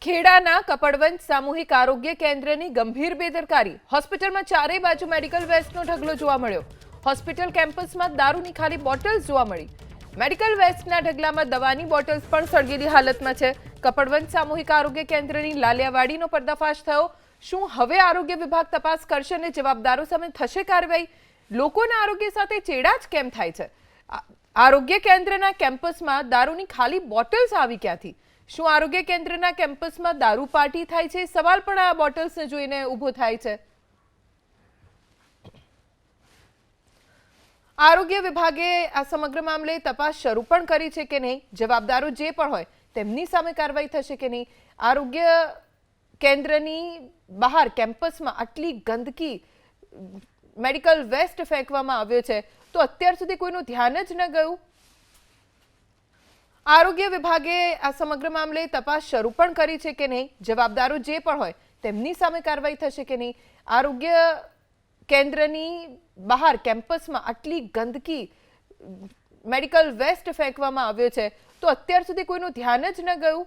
ખેડાના કપડવંજ સામૂહિક આરોગ્ય કેન્દ્રની ગંભીર બેદરકારી. હોસ્પિટલમાં ચારે બાજુ મેડિકલ વેસ્ટનો ઢગલો જોવા મળ્યો. હોસ્પિટલ કેમ્પસમાં દારૂની ખાલી બોટલ્સ જોવા મળી. મેડિકલ વેસ્ટના ઢગલામાં દવાની બોટલ્સ પણ સળગેલી હાલતમાં છે. કપડવંજ સામૂહિક આરોગ્ય કેન્દ્રની લાલિયાવાડીનો પર્દાફાશ થયો. શું હવે આરોગ્ય વિભાગ તપાસ કરશે અને જવાબદારો સામે થશે કાર્યવાહી? લોકોના આરોગ્ય સાથે ચેડા જ કેમ થાય છે? આરોગ્ય કેન્દ્રના કેમ્પસમાં દારૂની ખાલી બોટલ્સ આવી ક્યાંથી? શું આરોગ્ય કેન્દ્રના કેમ્પસમાં દારૂ પાર્ટી થાય છે? સવાલ પણ આ બોટલ્સને જોઈને ઊભો થાય છે. આરોગ્ય વિભાગે આ સમગ્ર મામલે તપાસ શરૂ પણ કરી છે કે નહીં? જવાબદારો જે પણ હોય તેમની સામે કાર્યવાહી થશે કે નહીં? આરોગ્ય કેન્દ્રની બહાર કેમ્પસમાં આટલી ગંદકી, મેડિકલ વેસ્ટ ફેંકવામાં આવ્યો છે તો અત્યાર સુધી કોઈનું ધ્યાન જ ન ગયું. આરોગ્ય વિભાગે આ સમગ્ર મામલે તપાસ શરૂ પણ કરી છે કે નહીં? જવાબદારો જે પણ હોય તેમની સામે કાર્યવાહી થશે કે નહીં? આરોગ્ય કેન્દ્રની બહાર કેમ્પસમાં આટલી ગંદકી, મેડિકલ વેસ્ટ ફેંકવામાં આવ્યો છે તો અત્યાર સુધી કોઈનું ધ્યાન જ ન ગયું.